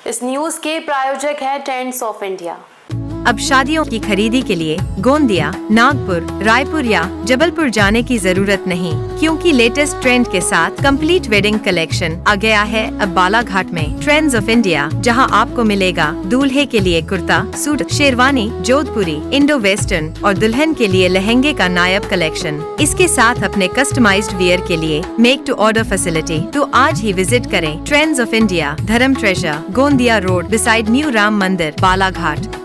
इस न्यूज के प्रायोजक है टेंट्स ऑफ इंडिया। अब शादियों की खरीदी के लिए गोंदिया, नागपुर, रायपुर या जबलपुर जाने की जरूरत नहीं, क्योंकि लेटेस्ट ट्रेंड के साथ कंप्लीट वेडिंग कलेक्शन आ गया है अब बालाघाट में। ट्रेंड्स ऑफ इंडिया, जहां आपको मिलेगा दूल्हे के लिए कुर्ता, सूट, शेरवानी, जोधपुरी, इंडो वेस्टर्न और दुल्हन के लिए लहंगे का नायब कलेक्शन। इसके साथ अपने कस्टमाइज्ड वियर के लिए मेक टू ऑर्डर फैसिलिटी। तो आज ही विजिट करें ट्रेंड्स ऑफ इंडिया, धर्म treasure, Gondia road, beside new Ram मंदिर, बालाघाट।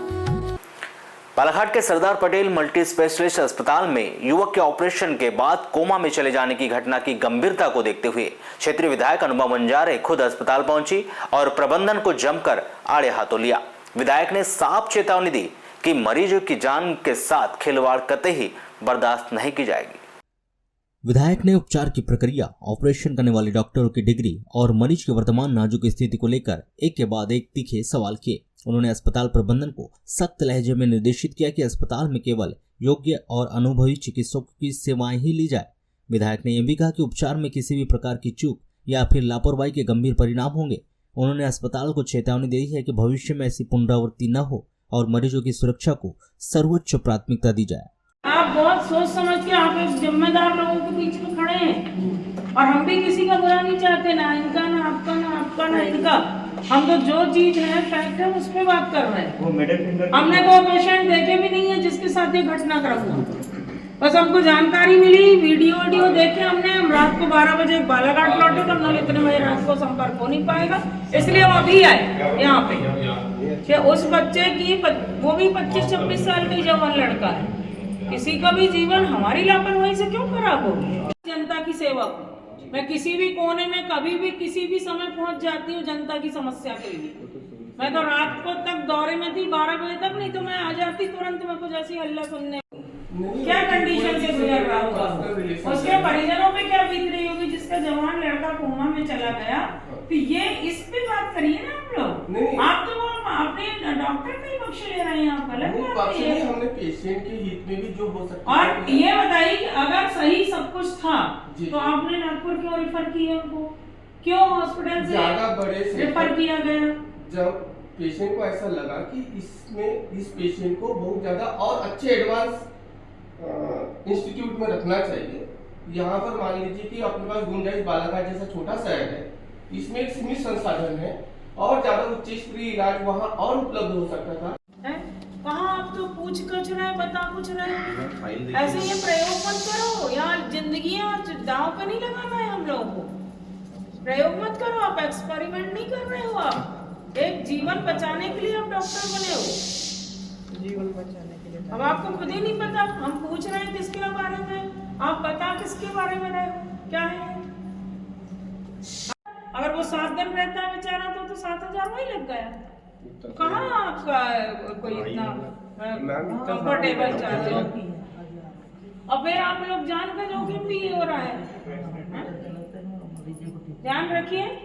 बालाघाट के सरदार पटेल मल्टी स्पेशलिस्ट अस्पताल में युवक के ऑपरेशन के बाद कोमा में चले जाने की घटना की गंभीरता को देखते हुए क्षेत्रीय विधायक अनुपमा बंजारे खुद अस्पताल पहुंची और प्रबंधन को जमकर आड़े हाथों लिया। विधायक ने साफ चेतावनी दी कि मरीजों की जान के साथ खिलवाड़ कतई बर्दाश्त नहीं की जाएगी। विधायक ने उपचार की प्रक्रिया, ऑपरेशन करने वाले डॉक्टरों की डिग्री और मरीज की वर्तमान नाजुक स्थिति को लेकर एक के बाद एक तीखे सवाल किए। उन्होंने अस्पताल प्रबंधन को सख्त लहजे में निर्देशित किया कि अस्पताल में केवल योग्य और अनुभवी चिकित्सकों की सेवाएं ही ली जाए। विधायक ने यह भी कहा कि उपचार में किसी भी प्रकार की चूक या फिर लापरवाही के गंभीर परिणाम होंगे। उन्होंने अस्पताल को चेतावनी दी है कि भविष्य में ऐसी पुनरावृत्ति न हो और मरीजों की सुरक्षा को सर्वोच्च प्राथमिकता दी जाए। आप बहुत सोच समझ के आप एक जिम्मेदार लोगों के बीच में खड़े हैं और हम भी किसी का बुरा नहीं चाहते, ना इनका, ना आपका, ना आपका, ना इनका। हम तो जो चीज है फैक्ट है उस पर बात कर रहे हैं। हमने कोई पेशेंट देखे भी नहीं है जिसके साथ ये घटनाक्रम हुआ। बस हमको जानकारी मिली, वीडियो देखे हमने। हम रात को 12 बजे बालाघाट लौटे तो हमने इतने बजे रात को संपर्क हो नहीं पाएगा, इसलिए हम अभी आए यहाँ पे कि उस बच्चे की, वो भी 25-26 साल का जवान लड़का है। किसी का भी जीवन हमारी लापरवाही से क्यों खराब होगी। जनता की सेवा को मैं किसी भी कोने में कभी भी किसी भी समय पहुंच जाती हूँ जनता की समस्या के लिए। मैं तो रात को तक दौरे में थी 12 बजे तक, नहीं तो मैं आ जाती तुरंत। मेरे को जैसी हल्ला सुनने क्या कंडीशन से गुजर रहा होगा, उसके परिजनों पे क्या बीत रही होगी जिसका जवान लड़का कोमा में चला गया। तो ये इस पे बात करिए ना आप लोग। आप तो अपने डॉक्टर नहीं बख्श ले रहे हैं, आप गलत बात है। हमने पेशेंट के हित में भी जो हो सकता है। और ये बताइए कि अगर सही सब कुछ था तो आपने नागपुर क्यों रेफर किया उनको, क्यों हॉस्पिटल से ज्यादा बड़े से रेफर किया गया? जब पेशेंट को ऐसा लगा कि इसमें इस पेशेंट को बहुत ज्यादा और अच्छे एडवांस इंस्टीट्यूट में रखना चाहिए। यहाँ पर मान लीजिए कि अपने पास गुंजाइश बालाघाट जैसा छोटा शहर है, इसमें एक सीमित संसाधन है और ज्यादा उच्च स्तरीय इलाज वहाँ और उपलब्ध हो सकता था। कहाँ आप तो पूछ कछ रहे, बता कुछ रहे। ऐसे ये प्रयोग मत करो, यहाँ जिंदगी दांव पे नहीं लगाना है हम लोगों को। प्रयोग मत करो, आप एक्सपेरिमेंट नहीं कर रहे हो। आप एक जीवन बचाने के लिए आप डॉक्टर बने हो, जीवन बचाने के लिए। अब आपको खुद ही नहीं पता, हम पूछ रहे हैं किसके बारे में, आप बता किसके बारे में रहे हो, क्या है। अगर वो 7 दिन रहता है बेचारा तो 7,000 वही लग गया। कहाँ आपका कोई इतना कंफर्टेबल चाहते हो? और फिर आप लोग जान का जोखिम भी हो रहा है। ध्यान रखिए।